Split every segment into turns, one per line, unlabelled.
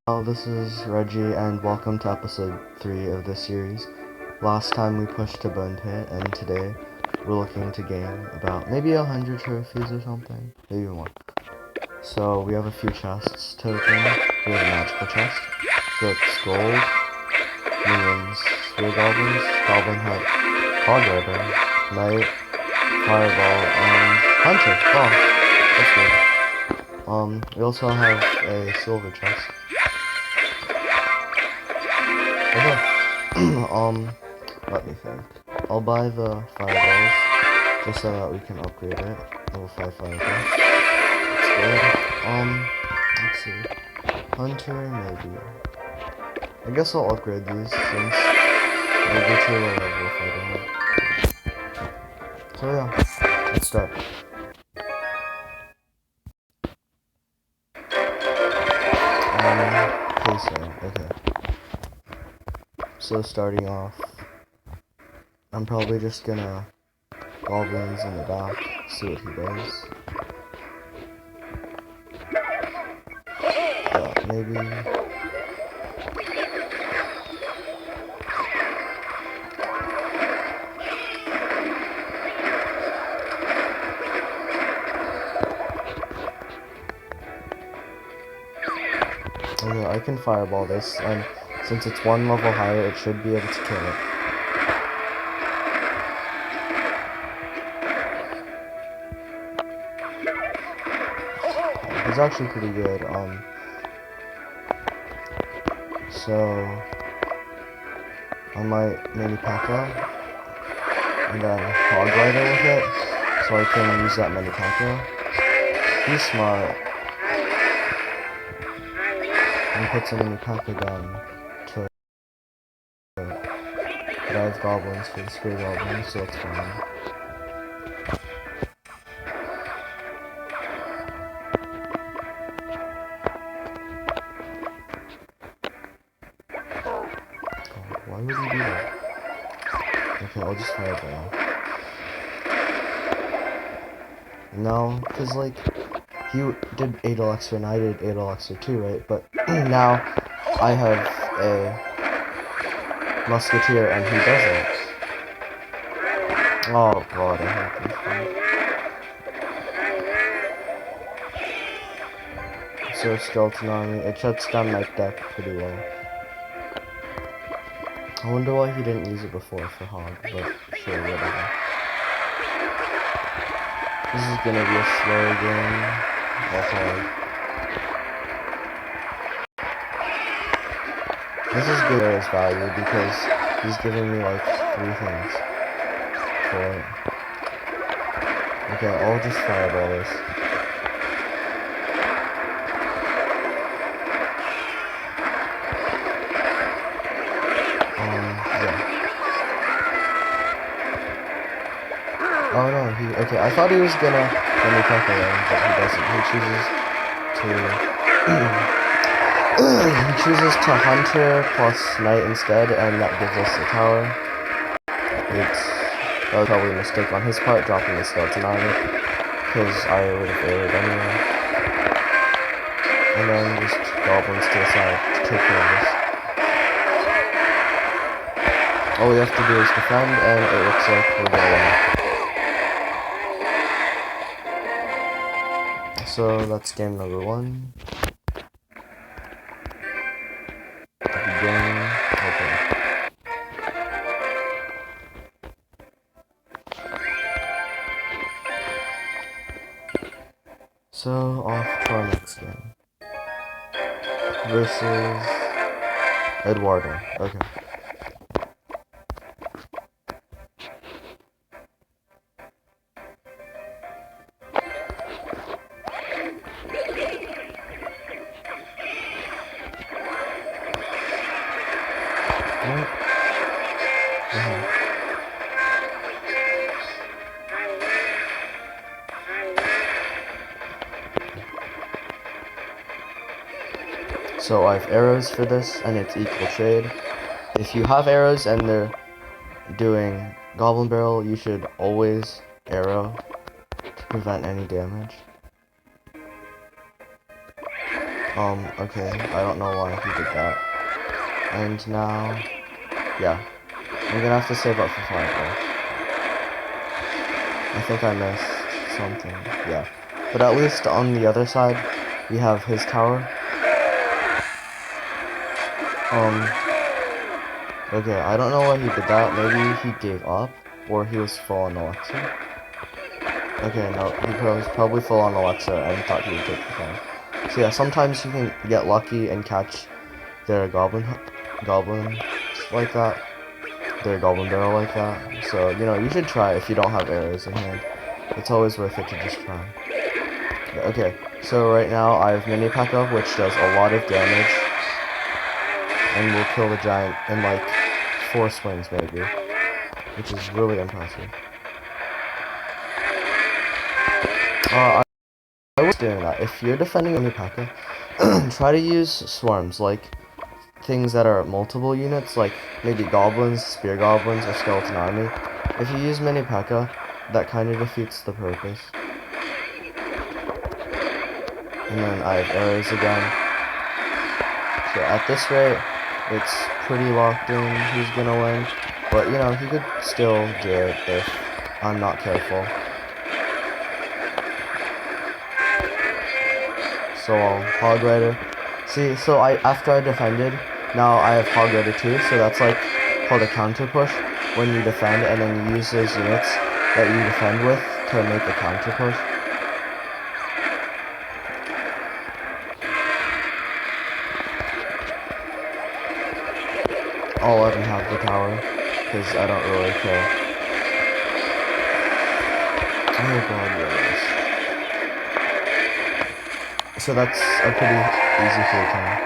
Well, this is Reggie, and welcome to episode 3 of this series. Last time we pushed to Bone Pit, and today we're looking to gain about maybe 100 trophies or something, maybe more. So we have a few chests to open. We have a magical chest, so it's gold, minions, spear goblins, goblin hut, hog rider, knight, fireball, and hunter. Wow, that's good. We also have a silver chest. Let me think. I'll buy the fireballs just so that we can upgrade it. Level 5 fireballs. That's good. Let's see. Hunter, maybe. I guess I'll upgrade these since they'll be too low level if I don't. So yeah, let's start. Pacing, okay. So starting off, I'm probably just gonna goblins in the back, see what he does. Yeah, maybe. Okay, I can fireball this, and since it's one level higher, it should be able to kill it. It's actually pretty good. So I might maybe P.E.K.K.A. and then Hog Rider with it, so I can use that mini P.E.K.K.A. He's smart. And put some mini P.E.K.K.A. down to. But I have goblins for the spear goblins, so it's fine. Why would he do that? Okay, I'll just fireball. No, because like, he did 8 elixir and I did 8 elixir too, right? But now I have a musketeer and he doesn't. Oh god, I hate this thing. So skeleton army, it shuts down my deck pretty well. I wonder why he didn't use it before for Hog, but sure, whatever. This is gonna be a slow game. Also, this is good as value because he's giving me like 3 things for it. Okay, I'll just fireball this. Yeah. Oh no, okay, I thought he was gonna let me P.E.K.K.A. but he doesn't. He chooses to Hunter plus Knight instead, and that gives us a tower. That was probably a mistake on his part, dropping the skeleton army, because I would have aired anyway. And then just goblins to the side to take care of this. All we have to do is defend, and it looks like we're gonna win. So that's game number 1. Game. Okay. So off to our next game. Versus Eduardo. Okay. So I have arrows for this, and it's equal trade. If you have arrows and they're doing Goblin Barrel, you should always arrow to prevent any damage. Okay, I don't know why he did that. And now, yeah, I'm gonna have to save up for fireballs. I think I missed something, yeah. But at least on the other side, we have his tower. Okay, I don't know why he did that. Maybe he gave up, or he was full on Alexa. Okay, no, he was probably full on Alexa and thought he would take the tower. So yeah, sometimes you can get lucky and catch their goblins like that, their goblin barrel like that. So, you know, you should try if you don't have arrows in hand. It's always worth it to just try. Okay, so right now I have Mini P.E.K.K.A, which does a lot of damage, and will kill the giant in like 4 swings maybe, which is really impressive. I was doing that. If you're defending Mini P.E.K.K.A, try to use swarms, like things that are multiple units, like maybe goblins, spear goblins, or skeleton army. If you use Mini P.E.K.K.A, that kind of defeats the purpose. And then I have arrows again. So at this rate, it's pretty locked in who's gonna win. But, you know, he could still do it if I'm not careful. So Hog Rider. See, so after I defended, now I have Hog Rider too, so that's like called a counter push when you defend, and then you use those units that you defend with to make a counter push. I'll let him have the tower, because I don't really care. Oh god, yes. So that's a pretty easy free time.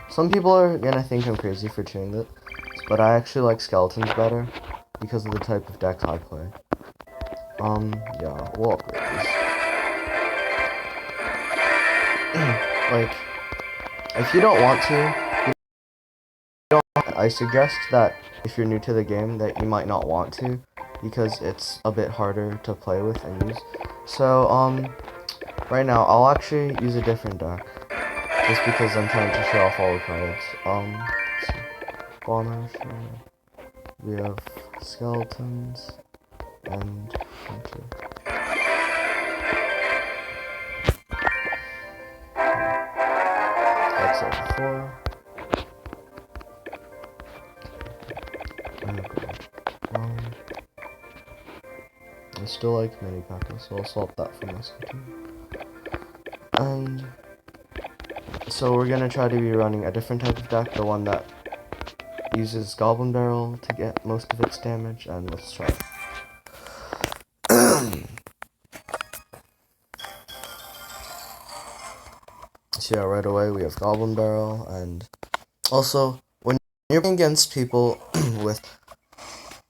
Some people are gonna think I'm crazy for choosing this, but I actually like skeletons better because of the type of decks I play. Yeah, we'll upgrade these. Like, if you don't want to, I suggest that if you're new to the game that you might not want to, because it's a bit harder to play with and use. So, right now, I'll actually use a different deck, just because I'm trying to show off all the cards. Let's see. Bomber, we have skeletons, and hunter. That's level 4. I still like Mini P.E.K.K.A, so I'll swap that for Musketeer. And so we're gonna try to be running a different type of deck, the one that uses Goblin Barrel to get most of its damage, and let's try it. So yeah, right away we have Goblin Barrel, and also when you're playing against people with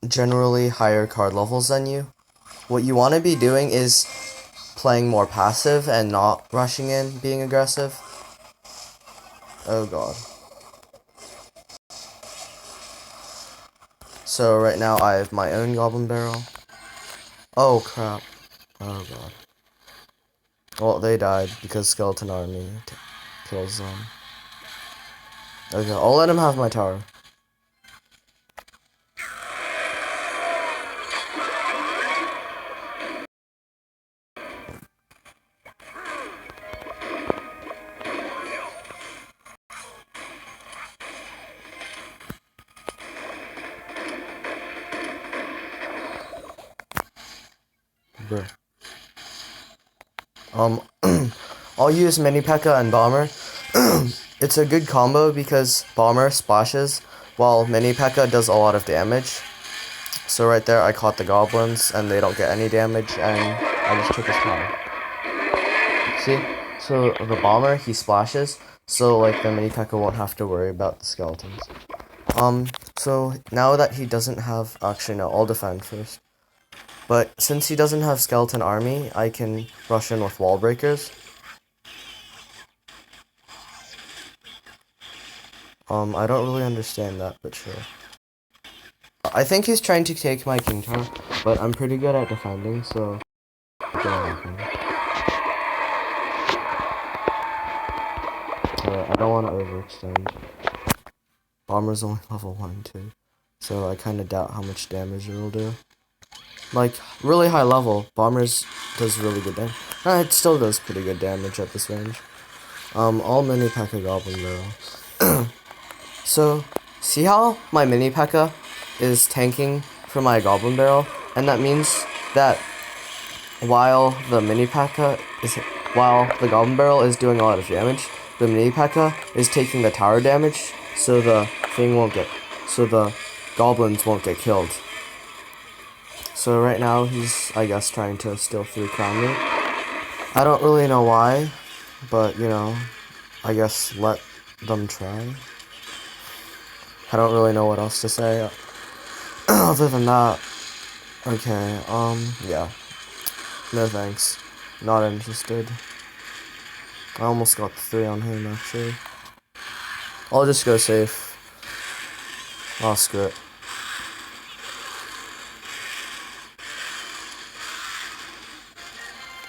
generally higher card levels than you, what you want to be doing is playing more passive and not rushing in, being aggressive. Oh god. So right now I have my own Goblin Barrel. Oh crap. Oh god. Well, they died because Skeleton Army kills them. Okay, I'll let him have my tower. Bruh. I'll use Mini P.E.K.K.A and Bomber. It's a good combo because Bomber splashes while Mini P.E.K.K.A does a lot of damage. So right there I caught the goblins and they don't get any damage, and I just took his tower. See? So the Bomber, he splashes, so like the Mini P.E.K.K.A won't have to worry about the skeletons. So now that he doesn't have, actually no, I'll defend first. But since he doesn't have skeleton army, I can rush in with wall breakers. I don't really understand that, but sure. I think he's trying to take my king tower, but I'm pretty good at defending, so it's gonna happen. I don't want to overextend. Bomber's only level 1 and 2, so I kind of doubt how much damage it'll do. Like, really high level, Bombers does really good damage. It still does pretty good damage at this range. All mini P.E.K.K.A Goblin Barrel. So, see how my mini P.E.K.K.A is tanking for my Goblin Barrel? And that means that while the mini P.E.K.K.A while the Goblin Barrel is doing a lot of damage, the mini P.E.K.K.A is taking the tower damage, so the goblins won't get killed. So right now he's, I guess, trying to steal 3 crown loot. I don't really know why, but you know, I guess let them try. I don't really know what else to say other than that. Okay, yeah. No thanks. Not interested. I almost got the 3 on him, actually. I'll just go safe. Oh, screw it.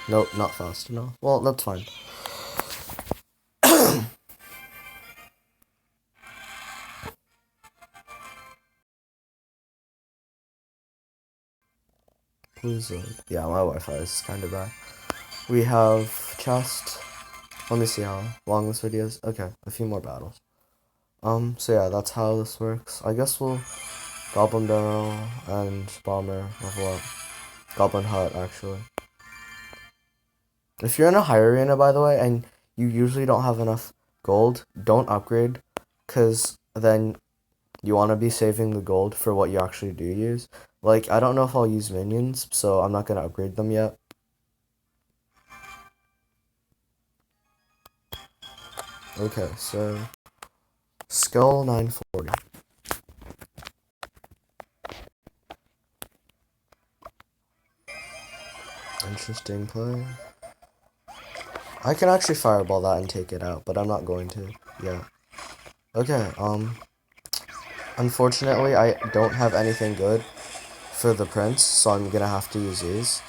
Nope, not fast enough. Well, that's fine. Please load. Yeah, my Wi-Fi is kind of bad. We have chest. Let me see how long this video is. Okay, a few more battles. So yeah, that's how this works. I guess we'll Goblin Barrel and Bomber level up. Goblin Hut, actually. If you're in a high arena, by the way, and you usually don't have enough gold, don't upgrade, because then you want to be saving the gold for what you actually do use. Like, I don't know if I'll use minions, so I'm not going to upgrade them yet. Okay, so skill 940. Interesting play. I can actually fireball that and take it out, but I'm not going to. Yeah. Okay, unfortunately, I don't have anything good for the prince, so I'm gonna have to use these.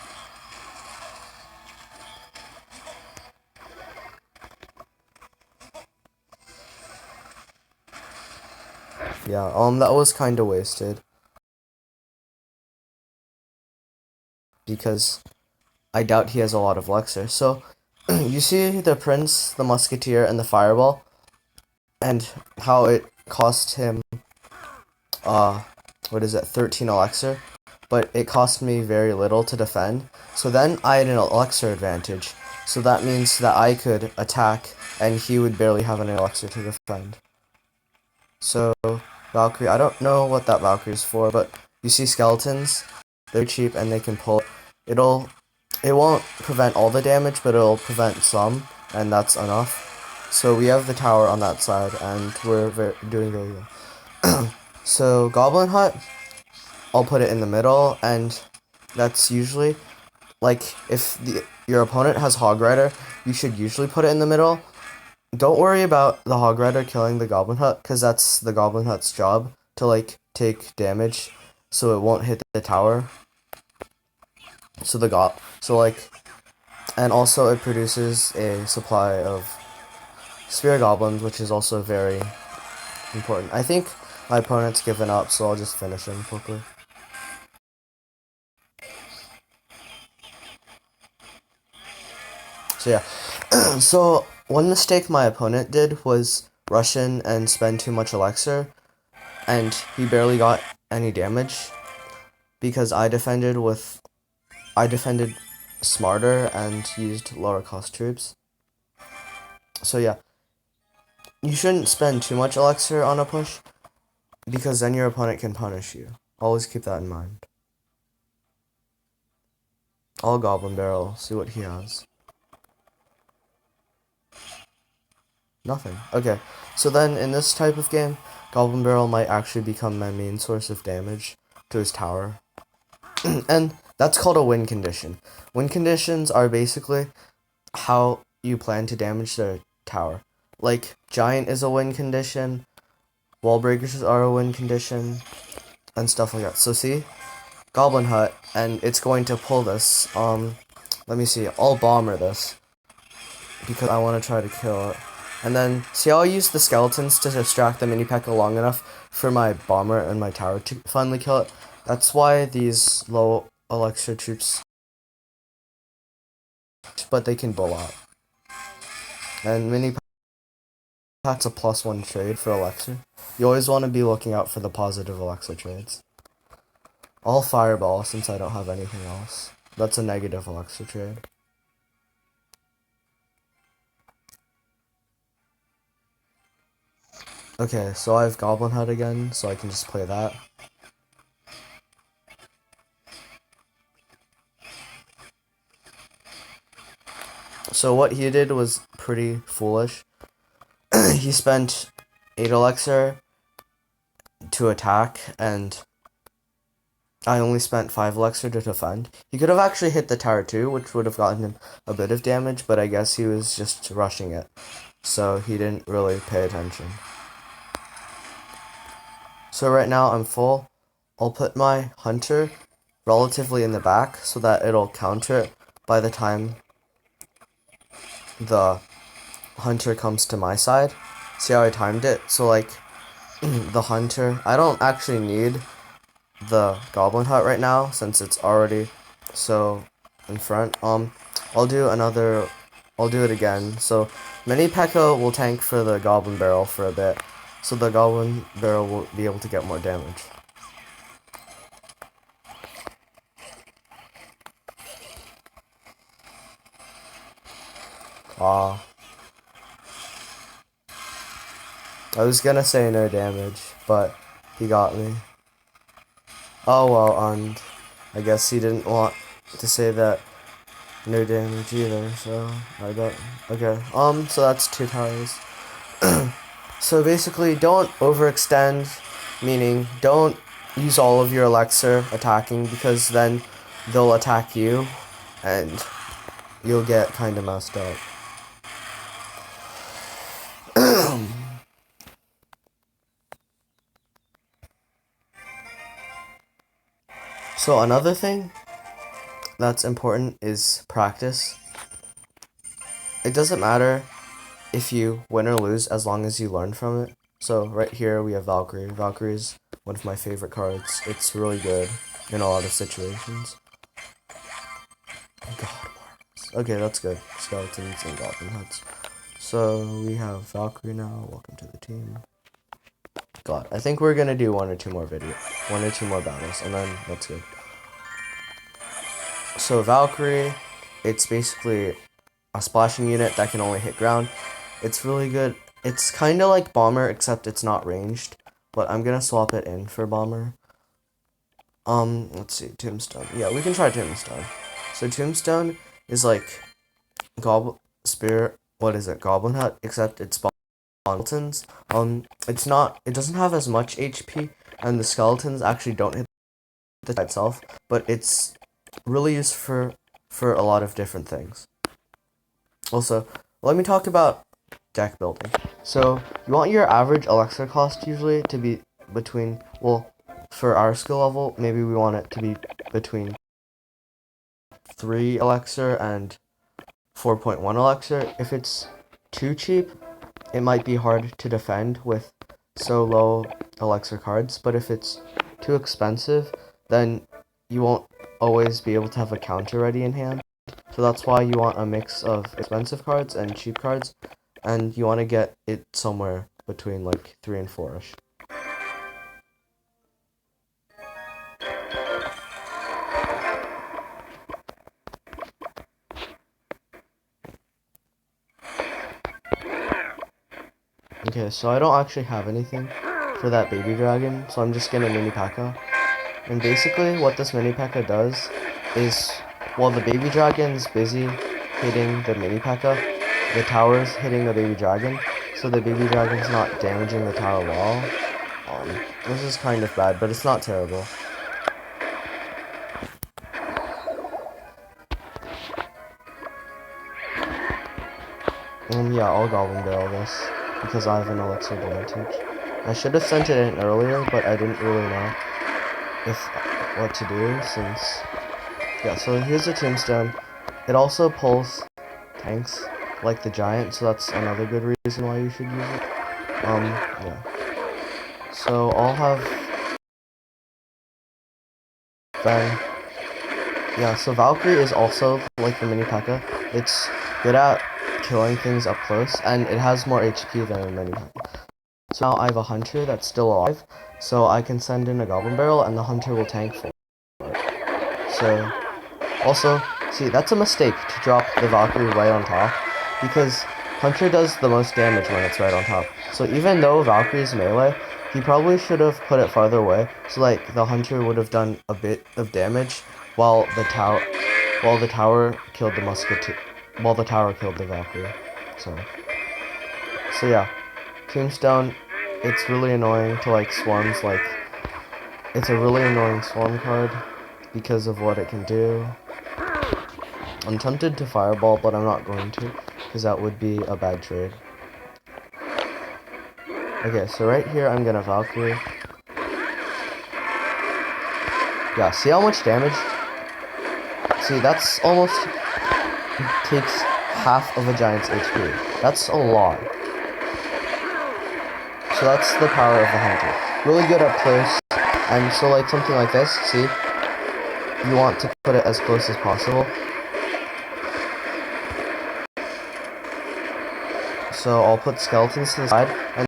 Yeah, that was kind of wasted. Because I doubt he has a lot of Lexer. So, you see the prince, the musketeer, and the fireball, and how it cost him, 13 elixir, but it cost me very little to defend. So then I had an elixir advantage. So that means that I could attack, and he would barely have an elixir to defend. So, Valkyrie, I don't know what that Valkyrie is for, but you see skeletons, they're cheap and they can pull. It won't prevent all the damage, but it'll prevent some, and that's enough. So we have the tower on that side, and we're doing very well. So Goblin Hut, I'll put it in the middle, and that's usually, like, if your opponent has Hog Rider, you should usually put it in the middle. Don't worry about the Hog Rider killing the Goblin Hut, because that's the Goblin Hut's job, to, like, take damage, so it won't hit the tower. And also it produces a supply of Spear Goblins, which is also very important. I think my opponent's given up, so I'll just finish him quickly. So yeah, so one mistake my opponent did was rush in and spend too much elixir, and he barely got any damage, because I defended smarter and used lower cost troops. So yeah, you shouldn't spend too much elixir on a push, because then your opponent can punish you. Always keep that in mind. All Goblin Barrel, see what he has. Nothing. Okay, so then in this type of game, Goblin Barrel might actually become my main source of damage to his tower. And that's called a win condition. Win conditions are basically how you plan to damage their tower. Like, Giant is a win condition, wall breakers are a win condition, and stuff like that. So see, Goblin Hut, and it's going to pull this. Let me see. I'll bomber this because I want to try to kill it. And then see, I'll use the skeletons to distract the mini P.E.K.K.A long enough for my bomber and my tower to finally kill it. That's why these low elixir troops, but they can bull out. And mini P.E.K.K.A's a +1 trade for elixir. You always want to be looking out for the positive elixir trades. I'll fireball since I don't have anything else. That's a negative elixir trade. Okay, so I have Goblin Hut again, so I can just play that. So what he did was pretty foolish. He spent 8 elixir to attack, and I only spent 5 elixir to defend. He could have actually hit the tower too, which would have gotten him a bit of damage, but I guess he was just rushing it, so he didn't really pay attention. So right now I'm full. I'll put my hunter relatively in the back so that it'll counter it by the time the hunter comes to my side. See how I timed it? So like the hunter, I don't actually need the Goblin Hut right now since it's already so in front. I'll do it again. So mini P.E.K.K.A will tank for the Goblin Barrel for a bit, so the Goblin Barrel will be able to get more damage. I was gonna say no damage, but he got me. Oh well, and I guess he didn't want to say that no damage either, so I got, okay, so that's 2 towers. So basically, don't overextend, meaning don't use all of your elixir attacking, because then they'll attack you, and you'll get kind of messed up. So another thing that's important is practice. It doesn't matter if you win or lose as long as you learn from it. So right here we have Valkyrie. Valkyrie is one of my favorite cards. It's really good in a lot of situations. God, Mars. Okay, that's good. Skeletons and Goblin Huts. So we have Valkyrie now. Welcome to the team. God, I think we're gonna do 1 or 2 more battles, and then that's good. So Valkyrie, it's basically a splashing unit that can only hit ground. It's really good. It's kind of like Bomber, except it's not ranged. But I'm gonna swap it in for Bomber. Let's see, Tombstone. Yeah, we can try Tombstone. So Tombstone is like Goblin Hut, except it's skeletons. It doesn't have as much HP, and the skeletons actually don't hit the type itself, but it's really used for a lot of different things. Also, let me talk about deck building. So you want your average elixir cost usually to be between, well, for our skill level, maybe we want it to be between 3 elixir and 4.1 elixir. If it's too cheap, it might be hard to defend with so low elixir cards, but if it's too expensive, then you won't always be able to have a counter ready in hand. So that's why you want a mix of expensive cards and cheap cards, and you want to get it somewhere between like 3 and 4-ish. Okay, so I don't actually have anything for that baby dragon, so I'm just gonna mini P.E.K.K.A. And basically what this mini P.E.K.K.A does is, while the baby dragon's busy hitting the mini P.E.K.K.A, the tower's hitting the baby dragon, so the baby dragon's not damaging the tower wall. This is kind of bad, but it's not terrible. Yeah, I'll Goblin Barrel this, because I have an elixir advantage. I should have sent it in earlier, but I didn't really know what to do since... Yeah, so here's a tombstone. It also pulls tanks like the giant, so that's another good reason why you should use it. Yeah. So I'll have... Then... Yeah, so Valkyrie is also like the mini P.E.K.K.A. It's good at killing things up close, and it has more HP than a mini P.E.K.K.A. So now I have a hunter that's still alive, so I can send in a goblin barrel and the hunter will tank for it. So, also, see, that's a mistake to drop the Valkyrie right on top, because hunter does the most damage when it's right on top. So even though Valkyrie's melee, he probably should have put it farther away, so like the hunter would have done a bit of damage while the tower killed the musket, while the tower killed the Valkyrie. So yeah. Tombstone, it's really annoying to like swarms, like, it's a really annoying swarm card because of what it can do. I'm tempted to fireball, but I'm not going to, because that would be a bad trade. Okay, so right here I'm gonna Valkyrie. Yeah, see how much damage? See, that's almost, takes half of a giant's HP. That's a lot. So that's the power of the hunter. Really good up close. And so like something like this, see? You want to put it as close as possible. So I'll put skeletons to the side, and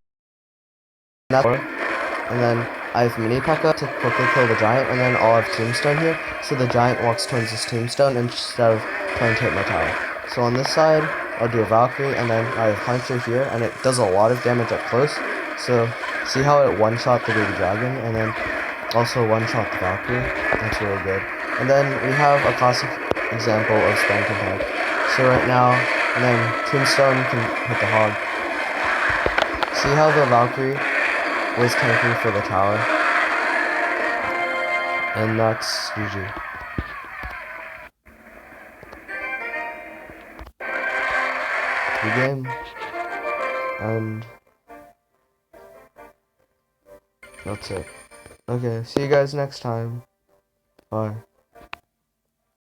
then I have mini P.E.K.K.A. to quickly kill the giant, and then I'll have tombstone here, so the giant walks towards this tombstone instead of trying to hit my tower. So on this side, I'll do a Valkyrie, and then I have hunter here, and it does a lot of damage up close. So see how it one-shot the baby dragon, and then also one-shot the Valkyrie. That's really good. And then we have a classic example of spam tank. So right now, and then tombstone can hit the hog. See how the Valkyrie was tanking for the tower? And that's GG. Good game. And that's it. Okay, see you guys next time. Bye.